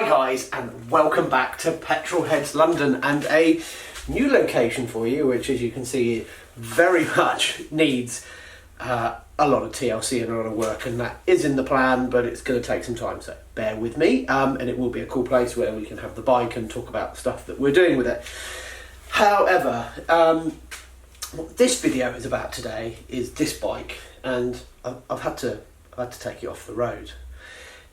Hi guys, and welcome back to Petrolheads London, and a new location for you, which as you can see very much needs a lot of TLC and a lot of work, and that is in the plan, but it's going to take some time, so bear with me, and it will be a cool place where we can have the bike and talk about the stuff that we're doing with it. However, what this video is about today is this bike, and I've had to take it off the road.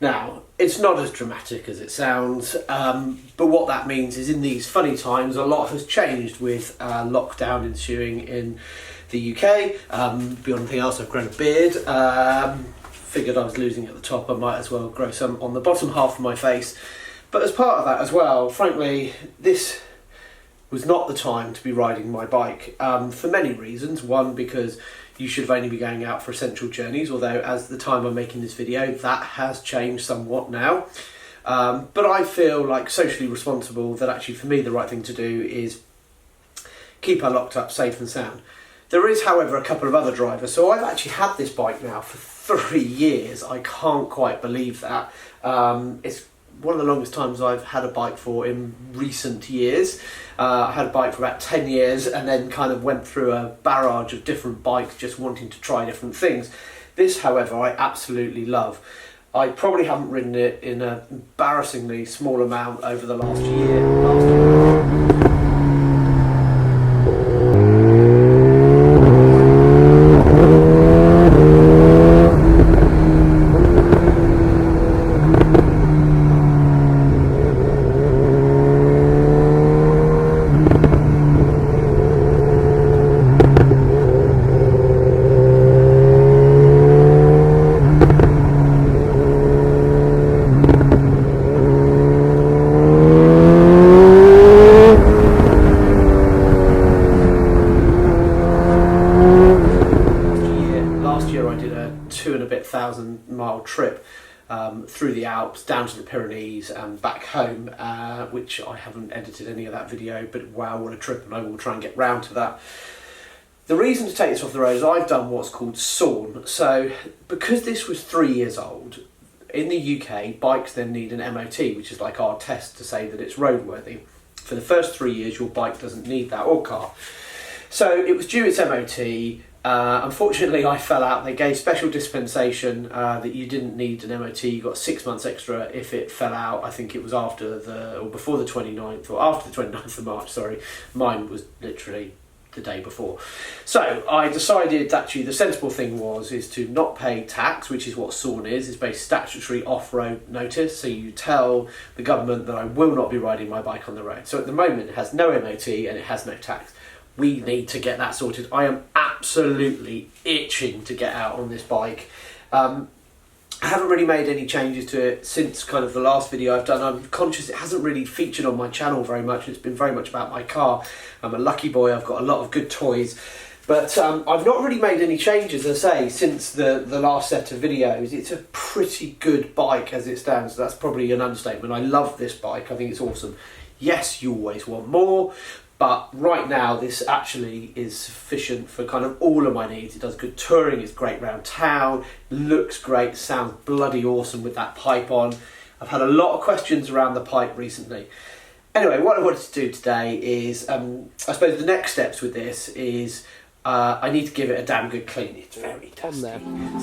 Now, it's not as dramatic as it sounds, but what that means is in these funny times, a lot has changed with lockdown ensuing in the UK. Beyond anything else, I've grown a beard. Figured I was losing at the top, I might as well grow some on the bottom half of my face. But as part of that as well, frankly, this was not the time to be riding my bike for many reasons. One, because you should only be going out for essential journeys, although as the time I'm making this video, that has changed somewhat now. But I feel like socially responsible that actually for me the right thing to do is keep her locked up safe and sound. There is, however, a couple of other drivers. So I've actually had this bike now for 3 years. I can't quite believe that. It's one of the longest times I've had a bike for in recent years. I had a bike for about 10 years and then kind of went through a barrage of different bikes just wanting to try different things. This, however, I absolutely love. I probably haven't ridden it in an embarrassingly small amount over the last year. Last year I did a 2,500-mile trip through the Alps, down to the Pyrenees and back home, which I haven't edited any of that video, but wow, what a trip, and I will try and get round to that. The reason to take this off the road is I've done what's called SORN. So because this was 3 years old, in the UK, bikes then need an MOT, which is like our test to say that it's roadworthy. For the first 3 years, your bike doesn't need that, or car. So it was due its MOT. Unfortunately, I fell out. They gave special dispensation that you didn't need an MOT. You got 6 months extra if it fell out. I think it was after or before the 29th, or after the 29th of March, sorry. Mine was literally the day before. So I decided actually the sensible thing is to not pay tax, which is what SORN is. It's basically statutory off-road notice. So you tell the government that I will not be riding my bike on the road. So at the moment it has no MOT and it has no tax. We need to get that sorted. I am absolutely itching to get out on this bike. I haven't really made any changes to it since kind of the last video I've done. I'm conscious it hasn't really featured on my channel very much. It's been very much about my car. I'm a lucky boy. I've got a lot of good toys. But I've not really made any changes, as I say, since the last set of videos. It's a pretty good bike as it stands. That's probably an understatement. I love this bike. I think it's awesome. Yes, you always want more. But right now, this actually is sufficient for kind of all of my needs. It does good touring, it's great round town, looks great, sounds bloody awesome with that pipe on. I've had a lot of questions around the pipe recently. Anyway, what I wanted to do today is, I suppose the next steps with this is, I need to give it a damn good clean. It's very dusty,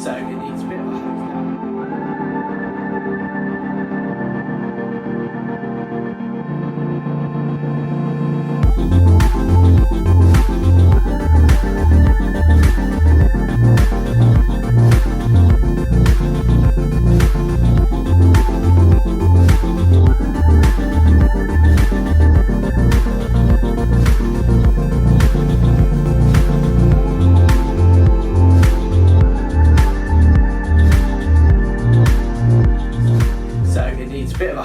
so it needs a bit of a hose down.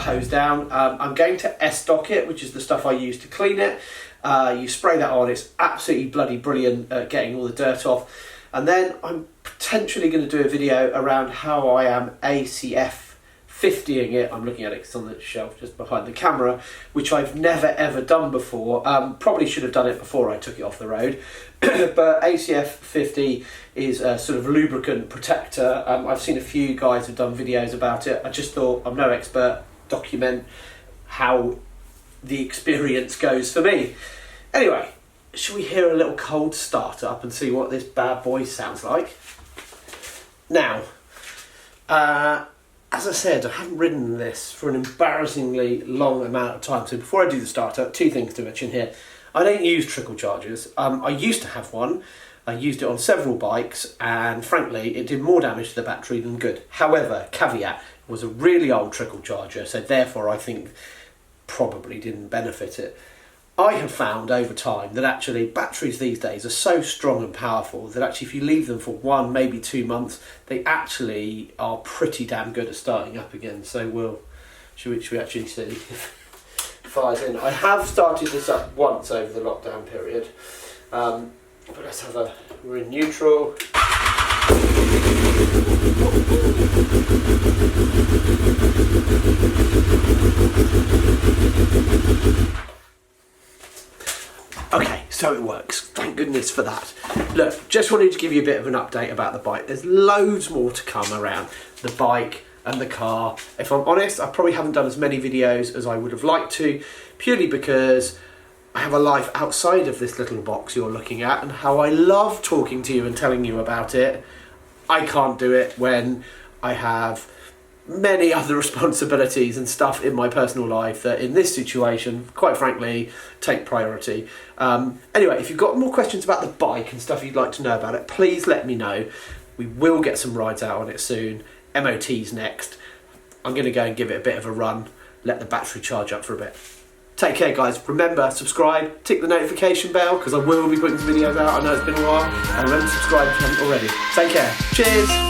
Hose down. I'm going to S-Dock it, which is the stuff I use to clean it. You spray that on, it's absolutely bloody brilliant at getting all the dirt off. And then I'm potentially going to do a video around how I am ACF 50ing it. I'm looking at it, it's on the shelf just behind the camera, which I've never ever done before. Probably should have done it before I took it off the road. But ACF 50 is a sort of lubricant protector. I've seen a few guys who've done videos about it. I just thought, I'm no expert, document how the experience goes for me. Anyway, should we hear a little cold start up and see what this bad boy sounds like? Now, as I said, I haven't ridden this for an embarrassingly long amount of time. So before I do the startup, two things to mention here. I don't use trickle chargers. I used to have one. I used it on several bikes, and frankly, it did more damage to the battery than good. However, caveat, it was a really old trickle charger, so therefore I think probably didn't benefit it. I have found over time that actually batteries these days are so strong and powerful that actually if you leave them for 1, maybe 2 months, they actually are pretty damn good at starting up again. So should we actually see if fires in? I have started this up once over the lockdown period, but let's have we're in neutral. Okay, so it works. Thank goodness for that. Look, just wanted to give you a bit of an update about the bike. There's loads more to come around the bike and the car. If I'm honest, I probably haven't done as many videos as I would have liked to, purely because I have a life outside of this little box you're looking at, and how I love talking to you and telling you about it. I can't do it when I have many other responsibilities and stuff in my personal life that in this situation, quite frankly, take priority. Anyway, if you've got more questions about the bike and stuff you'd like to know about it, please let me know. We will get some rides out on it soon. MOT's next. I'm going to go and give it a bit of a run, let the battery charge up for a bit. Take care, guys. Remember, subscribe, tick the notification bell, because I will be putting some videos out. I know it's been a while. And remember to subscribe if you haven't already. Take care. Cheers.